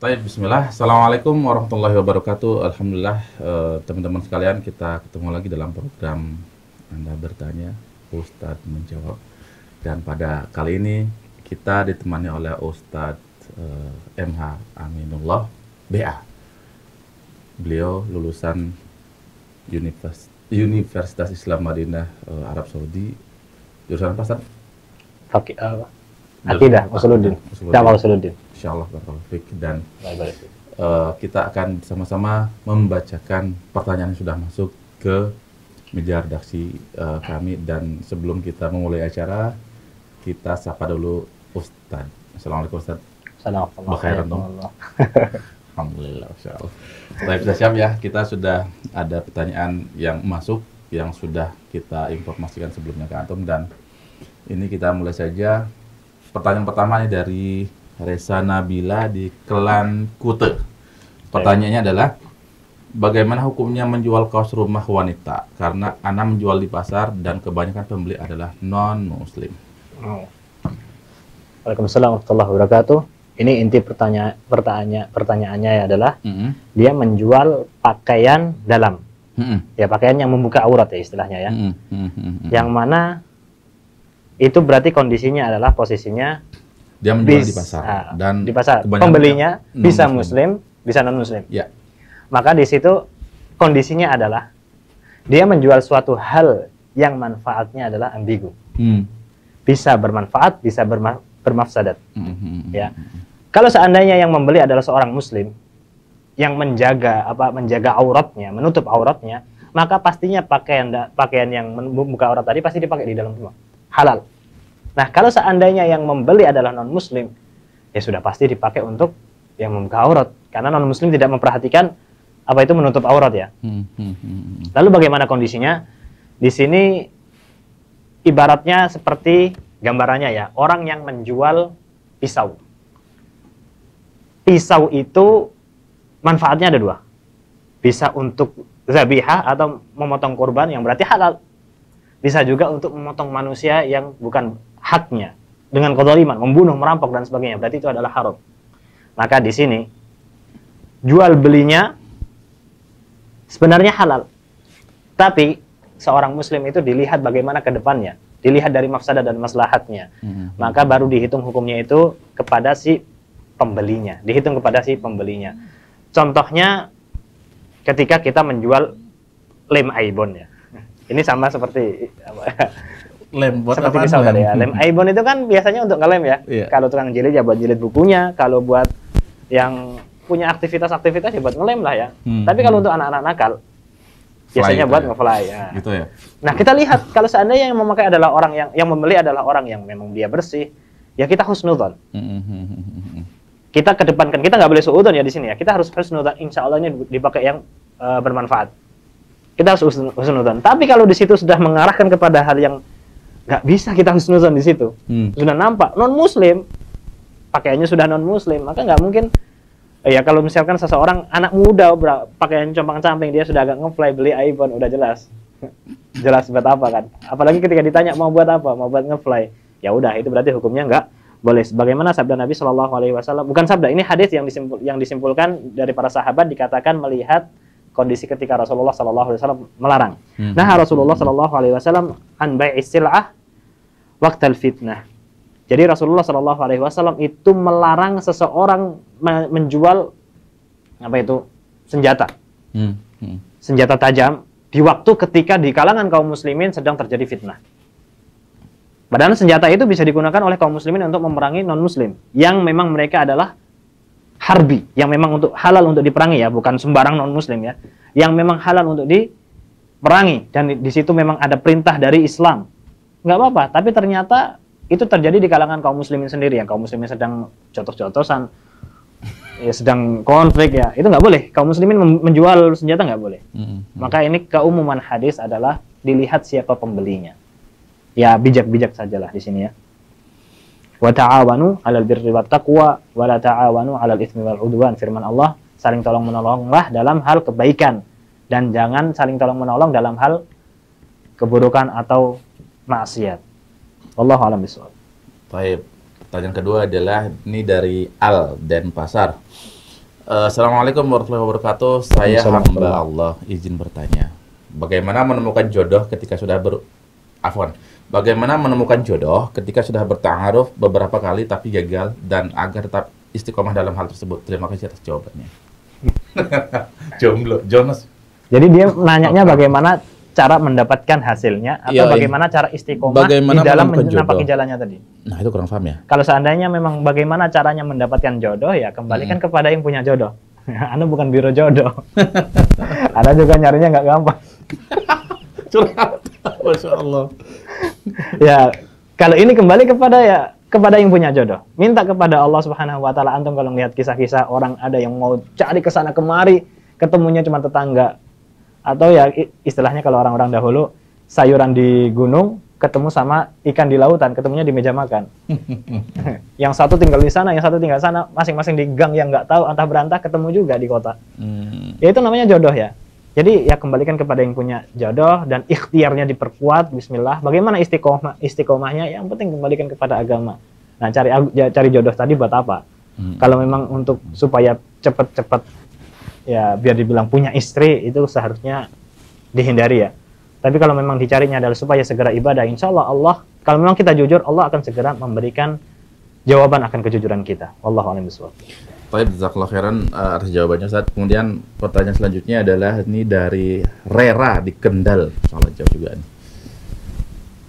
Baik, bismillah. Assalamualaikum warahmatullahi wabarakatuh. Alhamdulillah, teman-teman sekalian, kita ketemu lagi dalam program Anda Bertanya, Ustadz Menjawab. Dan pada kali ini kita ditemani oleh Ustadz MH Aminullah, BA. Beliau lulusan Universitas Islam Madinah, Arab Saudi. Jurusan apa, Ustadz? Akidah, Usuluddin. Dakwah Usuluddin. Insyaallah, barakallahu fiik. Dan kita akan sama-sama membacakan pertanyaan yang sudah masuk ke meja redaksi kami. Dan sebelum kita memulai acara, kita sapa dulu Ustadz. Assalamualaikum, Ustadz. Assalamualaikum. Alhamdulillah, insyaallah. Baik, sudah siap ya. Kita sudah ada pertanyaan yang masuk yang sudah kita informasikan sebelumnya ke antum, dan ini kita mulai saja. Pertanyaan pertama ini dari Resa Nabila di Kelan Kute. Pertanyaannya adalah, bagaimana hukumnya menjual kaos rumah wanita? Karena Ana menjual di pasar dan kebanyakan pembeli adalah non-muslim. Waalaikumsalam warahmatullahi wabarakatuh. Ini inti pertanyaannya adalah dia menjual pakaian dalam. Ya, pakaian yang membuka aurat ya istilahnya ya. Yang mana itu berarti kondisinya adalah posisinya dia menjual di pasar dan di pasar pembelinya bisa muslim, bisa non muslim. Ya. Maka di situ kondisinya adalah dia menjual suatu hal yang manfaatnya adalah ambigu. Bisa bermanfaat, bisa bermafsadat. Ya. Kalau seandainya yang membeli adalah seorang muslim yang menjaga auratnya, menutup auratnya, maka pastinya pakaian yang membuka aurat tadi pasti dipakai di dalam rumah. Halal. Nah, kalau seandainya yang membeli adalah non-muslim, ya sudah pasti dipakai untuk yang membuka aurat. Karena non-muslim tidak memperhatikan apa itu menutup aurat ya. Lalu bagaimana kondisinya? Di sini ibaratnya seperti gambarannya ya, orang yang menjual pisau. Pisau itu manfaatnya ada dua. Bisa untuk zabihah atau memotong kurban yang berarti halal. Bisa juga untuk memotong manusia yang bukan haknya dengan kezaliman, membunuh, merampok dan sebagainya. Berarti itu adalah haram. Maka di sini jual belinya sebenarnya halal. Tapi seorang muslim itu dilihat bagaimana ke depannya, dilihat dari mafsadah dan maslahatnya. Maka baru dihitung hukumnya itu kepada si pembelinya, dihitung kepada si pembelinya. Contohnya ketika kita menjual lem aibon ya. Ini sama seperti lem buat seperti pisau tadi ya. Lem aibon itu kan biasanya untuk ngelem ya. Iya. Kalau tukang jilid ya buat jilid bukunya, kalau buat yang punya aktivitas-aktivitas ya buat ngelem lah ya. Tapi kalau untuk anak-anak nakal biasanya buat nge-fly ya. Gitu ya. Nah, kita lihat kalau seandainya yang memakai adalah orang yang membeli adalah orang yang memang dia bersih, ya kita husnudzon. Kita kedepankan, kita nggak boleh suudzon ya di sini ya. Kita harus husnudzon, insya Allah ini dipakai yang bermanfaat. Kita harus husnudzon. Tapi kalau di situ sudah mengarahkan kepada hal yang nggak bisa kita husnudzon di situ, sudah nampak non muslim, pakaiannya sudah non muslim, maka nggak mungkin. Ya kalau misalkan seseorang anak muda pakaian compang-camping, dia sudah agak ngefly beli iPhone, udah jelas buat apa kan. Apalagi ketika ditanya mau buat apa, mau buat ngefly, ya udah itu berarti hukumnya nggak boleh. Sebagaimana sabda Nabi Shallallahu Alaihi Wasallam, bukan sabda, ini hadis yang disimpulkan dari para sahabat, dikatakan melihat kondisi ketika Rasulullah Shallallahu Alaihi Wasallam melarang. Nah, Rasulullah Shallallahu Alaihi Wasallam an bai'is sil'ah waqtal fitnah. Jadi Rasulullah Shallallahu Alaihi Wasallam itu melarang seseorang menjual apa itu senjata, senjata tajam di waktu ketika di kalangan kaum muslimin sedang terjadi fitnah. Padahal senjata itu bisa digunakan oleh kaum muslimin untuk memerangi non muslim yang memang mereka adalah harbi, yang memang untuk halal untuk diperangi ya, bukan sembarang non muslim ya, yang memang halal untuk diperangi, dan di situ memang ada perintah dari Islam. Nggak apa-apa, tapi ternyata itu terjadi di kalangan kaum muslimin sendiri, yang kaum muslimin sedang jotos-jotosan, ya sedang konflik ya, itu nggak boleh. Kaum muslimin menjual senjata nggak boleh. Maka ini keumuman hadis adalah dilihat siapa pembelinya. Ya bijak-bijak sajalah di sini ya. Wa ta'awanu 'alal birri wat taqwa wa la ta'awanu 'alal itsmi wal 'udwan. Firman Allah, saling tolong-menolonglah dalam hal kebaikan dan jangan saling tolong-menolong dalam hal keburukan atau maksiat. Wallahu a'lam bishawab. Baik. Pertanyaan kedua adalah ini dari Al Denpasar. Assalamualaikum warahmatullahi wabarakatuh. Saya hamba Allah, izin bertanya. Bagaimana menemukan jodoh ketika sudah Bagaimana menemukan jodoh ketika sudah bertaaruf beberapa kali tapi gagal dan agar tetap istiqomah dalam hal tersebut? Terima kasih atas jawabannya. Jomblo, Jonas. Jadi dia nanyanya bagaimana cara mendapatkan hasilnya atau bagaimana cara istiqomah di dalam menapaki jalannya tadi. Nah, itu kurang paham ya. Kalau seandainya memang bagaimana caranya mendapatkan jodoh, ya kembalikan kepada yang punya jodoh. Anda bukan biro jodoh. Anda juga nyarinya nggak gampang. Curhat. Masya Allah. Ya, kalau ini kembali kepada yang punya jodoh. Minta kepada Allah Subhanahu wa taala. Antum kalau melihat kisah-kisah orang ada yang mau cari ke sana kemari, ketemunya cuma tetangga. Atau ya istilahnya kalau orang-orang dahulu, sayuran di gunung ketemu sama ikan di lautan, ketemunya di meja makan. Yang satu tinggal di sana, yang satu tinggal di sana, masing-masing di gang yang nggak tahu antah berantah ketemu juga di kota. Ya itu namanya jodoh ya. Jadi ya kembalikan kepada yang punya jodoh dan ikhtiarnya diperkuat. Bismillah. Bagaimana istiqomahnya? Yang penting kembalikan kepada agama. Nah, cari jodoh tadi buat apa? Kalau memang untuk supaya cepat-cepat ya biar dibilang punya istri, itu seharusnya dihindari ya. Tapi kalau memang dicarinya adalah supaya segera ibadah, insya Allah kalau memang kita jujur, Allah akan segera memberikan jawaban akan kejujuran kita. Wallahu a'lam bishawab. Baik, jazakallahu khairan atas jawabannya, Ustaz. Kemudian pertanyaan selanjutnya adalah ini dari Rera di Kendal. Salah jawab juga nih.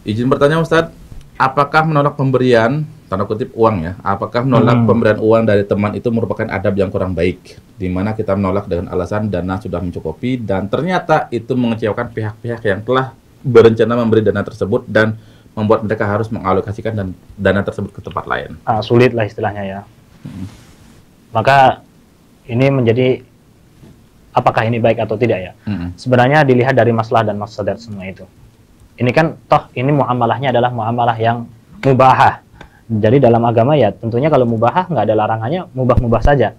Izin bertanya, Ustaz, apakah menolak pemberian tanda kutip uang ya? Apakah menolak pemberian uang dari teman itu merupakan adab yang kurang baik, di mana kita menolak dengan alasan dana sudah mencukupi dan ternyata itu mengecewakan pihak-pihak yang telah berencana memberi dana tersebut dan membuat mereka harus mengalokasikan dana tersebut ke tempat lain? Sulit lah istilahnya ya. Maka ini menjadi apakah ini baik atau tidak ya? Sebenarnya dilihat dari masalah dan mafsadat semua itu. Ini kan toh ini muamalahnya adalah muamalah yang mubahah. Jadi dalam agama ya tentunya kalau mubahah nggak ada larangannya, mubah-mubah saja.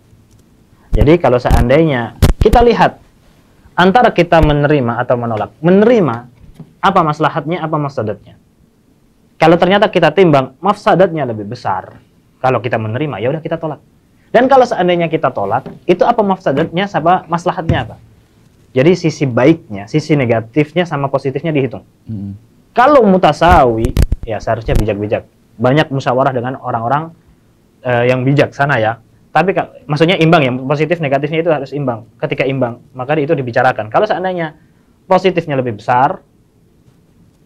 Jadi kalau seandainya kita lihat antara kita menerima atau menolak, menerima apa maslahatnya, apa mafsadatnya. Kalau ternyata kita timbang mafsadatnya lebih besar, kalau kita menerima ya udah kita tolak. Dan kalau seandainya kita tolak, itu apa mafsadatnya, sama maslahatnya apa? Jadi sisi baiknya, sisi negatifnya sama positifnya dihitung. Kalau mutasawi, ya seharusnya bijak-bijak. Banyak musyawarah dengan orang-orang yang bijaksana ya. Tapi maksudnya imbang ya, positif negatifnya itu harus imbang. Ketika imbang, maka itu dibicarakan. Kalau seandainya positifnya lebih besar,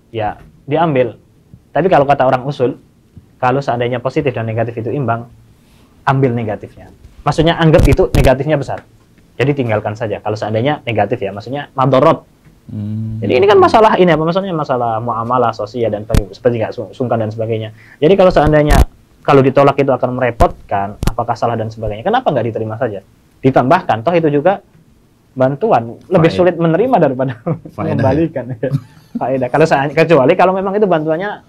ya diambil. Tapi kalau kata orang usul, kalau seandainya positif dan negatif itu imbang, ambil negatifnya. Maksudnya anggap itu negatifnya besar. Jadi tinggalkan saja. Kalau seandainya negatif ya, maksudnya madorot. Jadi ini kan masalah ini apa maksudnya masalah muamalah sosial dan seperti nggak sungkan dan sebagainya. Jadi kalau seandainya kalau ditolak itu akan merepotkan, apakah salah dan sebagainya. Kenapa nggak diterima saja? Ditambahkan, toh itu juga bantuan. Lebih sulit menerima daripada mengembalikan. Faedah. Kecuali kalau memang itu bantuannya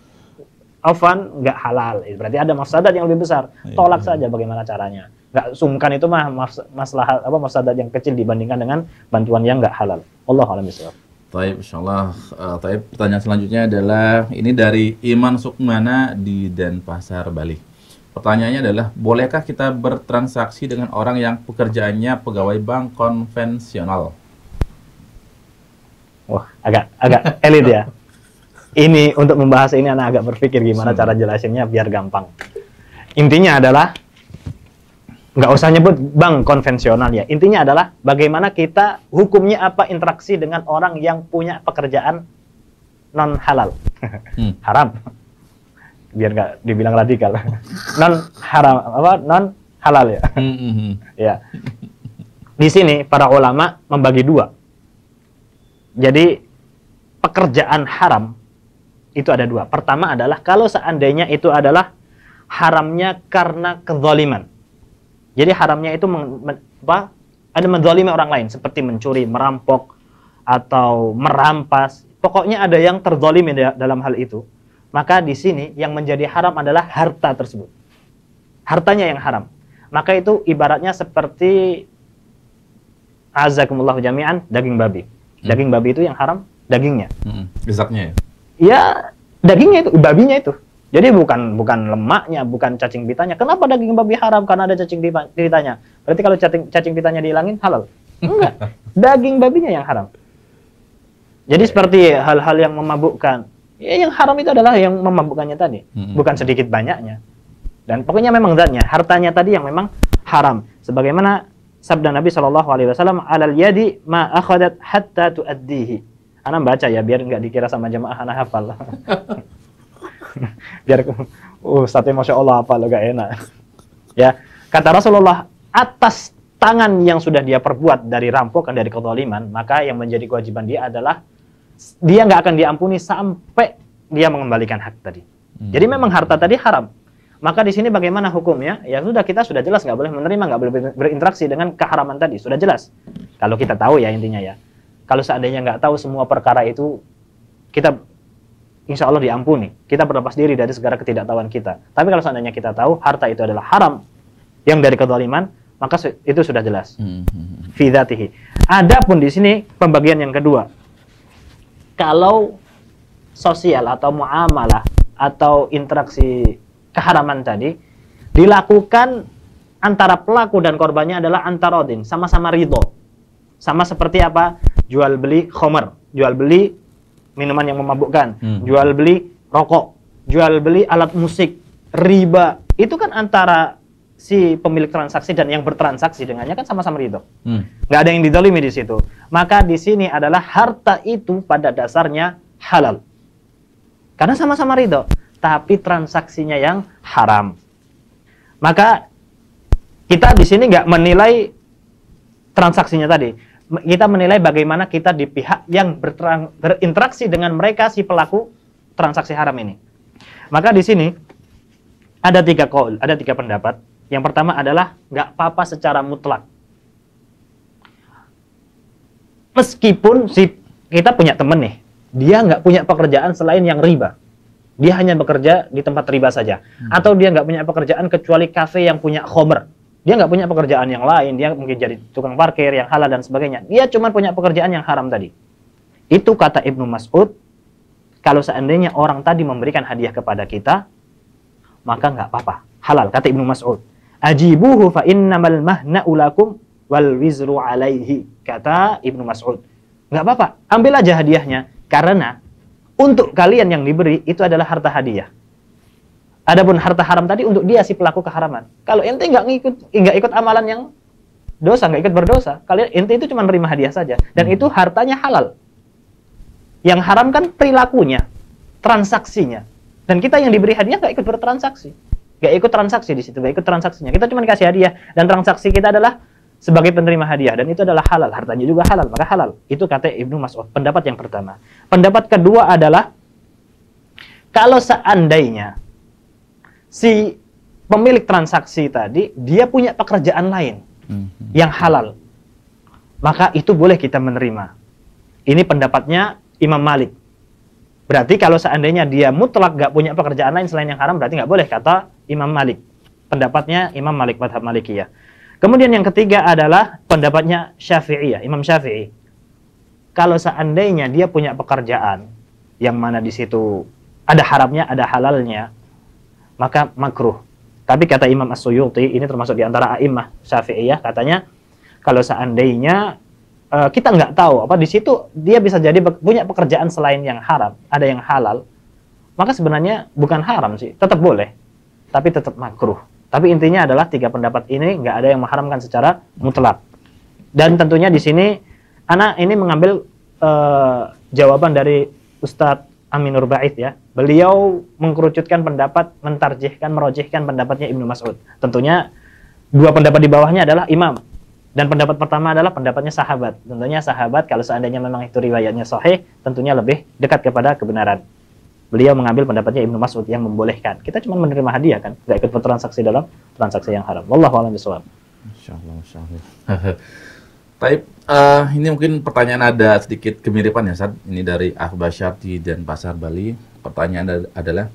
ofan nggak halal, berarti ada mafsadat yang lebih besar. Tolak saja bagaimana caranya. Nggak sungkan itu mah masalah mafsadat yang kecil dibandingkan dengan bantuan yang nggak halal. Wallahu a'lam bishawab. Baik, insyaallah. Pertanyaan selanjutnya adalah ini dari Iman Sukmana di Denpasar, Bali. Pertanyaannya adalah, bolehkah kita bertransaksi dengan orang yang pekerjaannya pegawai bank konvensional? Wah, agak elit ya. Ini untuk membahas ini anak agak berpikir gimana cara jelasinnya biar gampang. Intinya adalah nggak usah nyebut bank konvensional ya. Intinya adalah bagaimana kita hukumnya apa interaksi dengan orang yang punya pekerjaan non halal, haram. Biar nggak dibilang radikal. Non haram non halal ya. Ya. Di sini para ulama membagi dua. Jadi pekerjaan haram itu ada dua. Pertama adalah kalau seandainya itu adalah haramnya karena kezaliman. Jadi haramnya itu ada menzalimi orang lain seperti mencuri, merampok atau merampas. Pokoknya ada yang terzalimi dalam hal itu. Maka di sini yang menjadi haram adalah harta tersebut. Hartanya yang haram. Maka itu ibaratnya seperti azakumullahu jami'an daging babi. Daging babi itu yang haram dagingnya. Zaknya ya? Ya, dagingnya itu, babinya itu. Jadi bukan lemaknya, bukan cacing pitanya. Kenapa daging babi haram? Karena ada cacing pitanya. Berarti kalau cacing pitanya dihilangin halal? Enggak. Daging babinya yang haram. Jadi seperti hal-hal yang memabukkan. Ya, yang haram itu adalah yang memabukkannya tadi, bukan sedikit banyaknya. Dan pokoknya memang zatnya, hartanya tadi yang memang haram. Sebagaimana sabda Nabi SAW, alal yadi ma akhadat hatta tuaddihi. Ana baca ya biar nggak dikira sama jemaah anak hafal. Biar Ustaznya Masya Allah apa lo gak enak. Ya, kata Rasulullah, atas tangan yang sudah dia perbuat dari rampokan, dari kezaliman, maka yang menjadi kewajiban dia adalah dia nggak akan diampuni sampai dia mengembalikan hak tadi. Jadi memang harta tadi haram. Maka di sini bagaimana hukumnya? Ya sudah, kita sudah jelas nggak boleh menerima, nggak boleh berinteraksi dengan keharaman tadi. Sudah jelas. Kalau kita tahu ya intinya ya. Kalau seandainya nggak tahu semua perkara itu, kita insya Allah diampuni. Kita berlepas diri dari segala ketidaktahuan kita. Tapi kalau seandainya kita tahu harta itu adalah haram yang dari kezaliman, maka itu sudah jelas. Fi dzatihi. Adapun di sini pembagian yang kedua. Kalau sosial atau muamalah atau interaksi keharaman tadi dilakukan antara pelaku dan korbannya adalah antarodin, sama-sama ridho. Sama seperti apa? Jual beli khomer, jual beli minuman yang memabukkan, jual beli rokok, jual beli alat musik, riba. Itu kan antara si pemilik transaksi dan yang bertransaksi dengannya kan sama-sama ridho. Nggak ada yang didolimi di situ. Maka di sini adalah harta itu pada dasarnya halal. Karena sama-sama ridho, tapi transaksinya yang haram. Maka kita di sini nggak menilai transaksinya tadi. Kita menilai bagaimana kita di pihak yang berinteraksi dengan mereka si pelaku transaksi haram ini. Maka di sini ada tiga pendapat. Yang pertama adalah nggak apa-apa secara mutlak. Meskipun kita punya temen nih, dia nggak punya pekerjaan selain yang riba. Dia hanya bekerja di tempat riba saja. Atau dia nggak punya pekerjaan kecuali kafe yang punya khomer. Dia nggak punya pekerjaan yang lain. Dia mungkin jadi tukang parkir yang halal dan sebagainya. Dia cuma punya pekerjaan yang haram tadi. Itu kata Ibnu Mas'ud, kalau seandainya orang tadi memberikan hadiah kepada kita, maka nggak apa-apa. Halal, kata Ibnu Mas'ud. Ajibuhu fa innamal mahna'u lakum wal wizru alaihi. Kata Ibnu Mas'ud. Nggak apa-apa, ambil aja hadiahnya. Karena untuk kalian yang diberi itu adalah harta hadiah. Adapun harta haram tadi untuk dia si pelaku keharaman. Kalau ente nggak ikut amalan yang dosa, nggak ikut berdosa, kalian ente itu cuma menerima hadiah saja. Dan itu hartanya halal. Yang haram kan perilakunya, transaksinya. Dan kita yang diberi hadiah nggak ikut bertransaksi, nggak ikut transaksi di situ, nggak ikut transaksinya. Kita cuma dikasih hadiah dan transaksi kita adalah sebagai penerima hadiah, dan itu adalah halal, hartanya juga halal, maka halal. Itu kata Ibnu Mas'ud, pendapat yang pertama. Pendapat kedua adalah kalau seandainya si pemilik transaksi tadi dia punya pekerjaan lain yang halal, maka itu boleh kita menerima. Ini pendapatnya Imam Malik. Berarti kalau seandainya dia mutlak gak punya pekerjaan lain selain yang haram, berarti nggak boleh, kata Imam Malik. Pendapatnya Imam Malik, mazhab Malikiyah. Kemudian yang ketiga adalah pendapatnya Syafi'iyah, Imam Syafi'i. Kalau seandainya dia punya pekerjaan yang mana di situ ada haramnya, ada halalnya, maka makruh. Tapi kata Imam As-Suyuti, ini termasuk di antara a'immah Syafi'iyah, katanya kalau seandainya kita nggak tahu apa di situ dia bisa jadi punya pekerjaan selain yang haram, ada yang halal, maka sebenarnya bukan haram sih, tetap boleh, tapi tetap makruh. Tapi intinya adalah tiga pendapat ini nggak ada yang mengharamkan secara mutlak. Dan tentunya di sini Ana ini mengambil jawaban dari Ustadz Aminur Ba'id ya. Beliau mengkerucutkan pendapat, mentarjihkan, merojihkan pendapatnya Ibnu Mas'ud. Tentunya dua pendapat di bawahnya adalah imam. Dan pendapat pertama adalah pendapatnya sahabat. Tentunya sahabat kalau seandainya memang itu riwayatnya sahih, tentunya lebih dekat kepada kebenaran. Beliau mengambil pendapatnya Ibnu Mas'ud yang membolehkan. Kita cuma menerima hadiah kan, nggak ikut bertransaksi dalam transaksi yang haram. Wallahu a'lam bishawab. Masyaallah, masyaallah. Baik, ini mungkin pertanyaan ada sedikit kemiripan ya, Ustaz. Ini dari Ahbasyarti dan Pasar Bali. Pertanyaan adalah,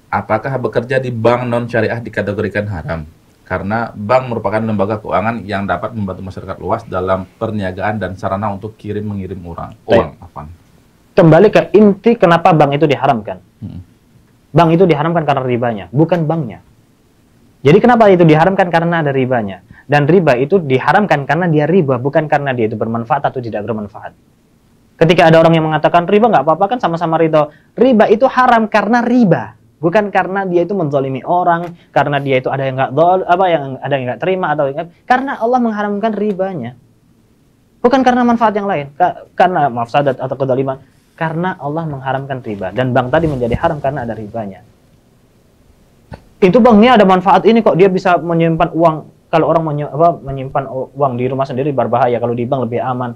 apakah bekerja di bank non syariah dikategorikan haram? Karena bank merupakan lembaga keuangan yang dapat membantu masyarakat luas dalam perniagaan dan sarana untuk kirim-mengirim uang. Kembali ke inti kenapa bank itu diharamkan. Bank itu diharamkan karena ribanya, bukan banknya. Jadi kenapa itu diharamkan? Karena ada ribanya. Dan riba itu diharamkan karena dia riba, bukan karena dia itu bermanfaat atau tidak bermanfaat. Ketika ada orang yang mengatakan riba nggak apa-apa, kan sama-sama ridho. Riba itu haram karena riba, bukan karena dia itu menzalimi orang, karena dia itu ada yang nggak ada yang nggak terima atau karena Allah mengharamkan ribanya. Bukan karena manfaat yang lain, karena mafsadat atau kezaliman, karena Allah mengharamkan riba. Dan bank tadi menjadi haram karena ada ribanya. Itu bank ini ada manfaat ini kok, dia bisa menyimpan uang. Kalau orang menyimpan uang di rumah sendiri berbahaya, kalau di bank lebih aman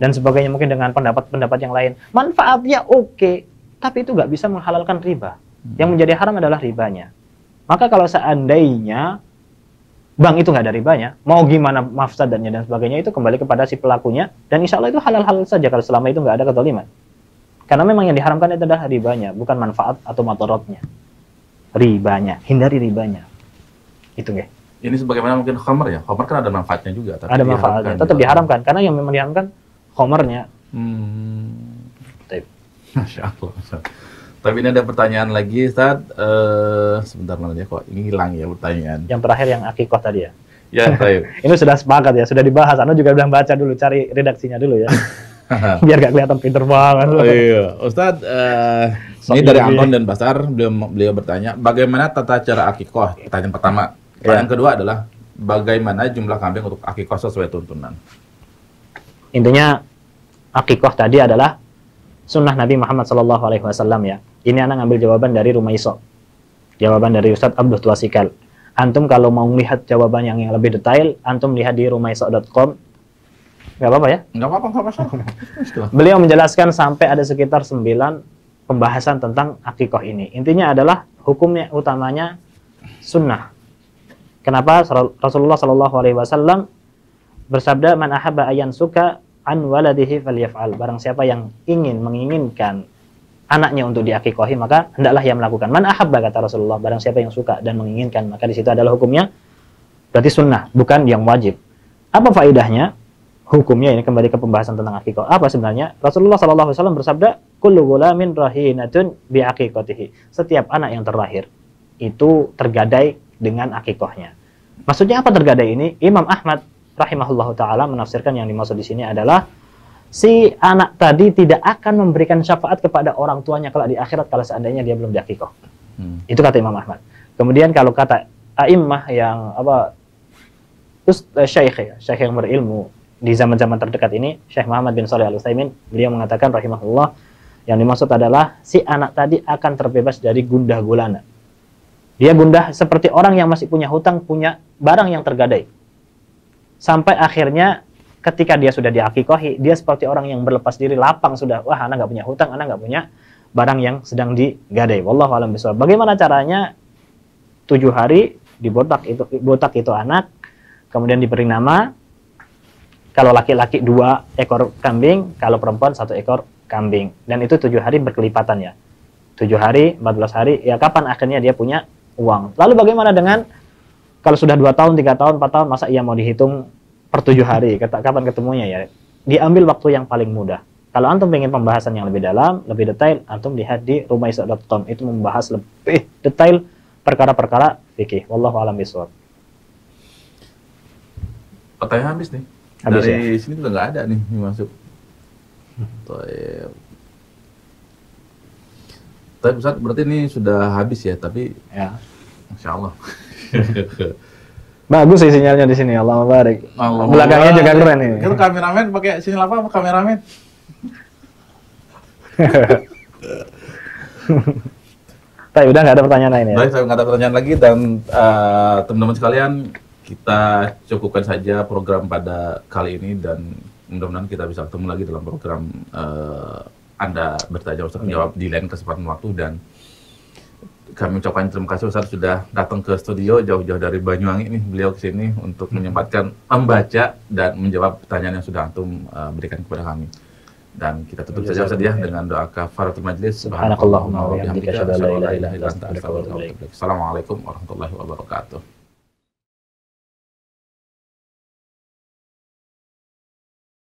dan sebagainya, mungkin dengan pendapat-pendapat yang lain. Manfaatnya oke, tapi itu nggak bisa menghalalkan riba. Yang menjadi haram adalah ribanya. Maka kalau seandainya bank itu nggak ada ribanya, mau gimana mafsadatnya dan sebagainya, itu kembali kepada si pelakunya, dan insya Allah itu halal-halal saja kalau selama itu nggak ada kezaliman. Karena memang yang diharamkan itu adalah ribanya, bukan manfaat atau madaratnya. Ribanya, hindari ribanya. Itu nggih. Ini sebagaimana mungkin khamr ya. Khamr kan ada manfaatnya juga. Tapi ada manfaatnya, tetap diharamkan. Karena yang memang diharamkan khamrnya. Masya Allah. Tapi ini ada pertanyaan lagi, Ustaz. Sebentar mana dia kok ini hilang ya pertanyaan. Yang terakhir yang akikoh tadi ya. Ya, baik. Ini sudah sepakat ya, sudah dibahas. Anda juga bilang baca dulu, cari redaksinya dulu ya. Biar gak kelihatan pinter banget. Oh, iya. Ustaz, ini dari Anton dan Basar, beliau bertanya, bagaimana tata cara akikoh? Pertanyaan pertama. Pertanyaan kedua adalah bagaimana jumlah kambing untuk akikoh sesuai tuntunan? Intinya akikoh tadi adalah sunnah Nabi Muhammad SAW ya. Ini anak ngambil jawaban dari Rumaiso, jawaban dari Ustadz Abdul Tuasikal. Antum kalau mau melihat jawaban yang lebih detail, antum lihat di rumaiso.com. Nggak apa-apa ya? Nggak apa-apa, nggak apa-apa. Beliau menjelaskan sampai ada sekitar 9 pembahasan tentang akikoh ini. Intinya adalah hukumnya utamanya sunnah. Kenapa? Rasulullah SAW bersabda, man ahabba ayan suka an waladihi falyaf'al. Barang siapa yang menginginkan anaknya untuk diakikohi, maka hendaklah ia melakukan. Man ahabba, kata Rasulullah, barang siapa yang suka dan menginginkan, maka di situ adalah hukumnya berarti sunnah, bukan yang wajib. Apa faedahnya? Hukumnya ini kembali ke pembahasan tentang akikoh. Apa sebenarnya? Rasulullah SAW bersabda, kullu ghulamin rahinatun bi'aqiqatihi. Setiap anak yang terlahir itu tergadai dengan akikohnya. Maksudnya apa tergadai ini? Imam Ahmad rahimahullahu taala menafsirkan yang dimaksud di sini adalah si anak tadi tidak akan memberikan syafaat kepada orang tuanya kalau di akhirat kalau seandainya dia belum diakikoh. Itu kata Imam Ahmad. Kemudian kalau kata a'immah yang syekh yang berilmu di zaman-zaman terdekat ini, Syekh Muhammad bin Shalih Al-Utsaimin, beliau mengatakan rahimahullah, yang dimaksud adalah si anak tadi akan terbebas dari gundah gulana. Dia gundah seperti orang yang masih punya hutang, punya barang yang tergadai. Sampai akhirnya ketika dia sudah diakikohi, dia seperti orang yang berlepas diri, lapang sudah. Wah, anak nggak punya hutang, anak nggak punya barang yang sedang digadai. Wallahu a'lam bishawab. Bagaimana caranya? 7 hari dibotak itu anak, kemudian diberi nama. Kalau laki-laki 2 ekor kambing, kalau perempuan 1 ekor kambing. Dan itu 7 hari berkelipatan ya. 7 hari, 14 hari, ya kapan akhirnya dia punya uang. Lalu bagaimana dengan kalau sudah 2 tahun, 3 tahun, 4 tahun, masa ia mau dihitung per 7 hari? Kapan ketemunya ya? Diambil waktu yang paling mudah. Kalau antum ingin pembahasan yang lebih dalam, lebih detail, antum lihat di rumaiso.com. Itu membahas lebih detail perkara-perkara fikih. Wallahu a'lam bishawab. Pertanyaan habis nih. Habis dari ya? sini udah nggak ada nih yang masuk. Tapi Ustaz, berarti ini sudah habis ya, tapi Ya. Masya Allah. Bagus sih sinyalnya di sini, Allah barik. Belakangnya juga keren ini. Itu kameramen pakai sinyal apa kameramen? Tapi udah nggak ada pertanyaan lain ya? Baik, saya nggak ada pertanyaan lagi, dan teman-teman sekalian, kita cukupkan saja program pada kali ini, dan mudah-mudahan kita bisa ketemu lagi dalam program Anda bertanya Ustaz menjawab di lain kesempatan waktu. Dan kami ucapkan terima kasih Ustaz sudah datang ke studio jauh-jauh dari Banyuwangi nih, beliau ke sini untuk menyempatkan membaca dan menjawab pertanyaan yang sudah antum berikan kepada kami. Dan kita tutup saja Ustaz ya dengan doa kafaratul majlis. Subhanakallahumma wa bihamdika asyhadu an la ilaha illa anta astaghfiruka wa atubu ilaik. Assalamualaikum warahmatullahi wabarakatuh.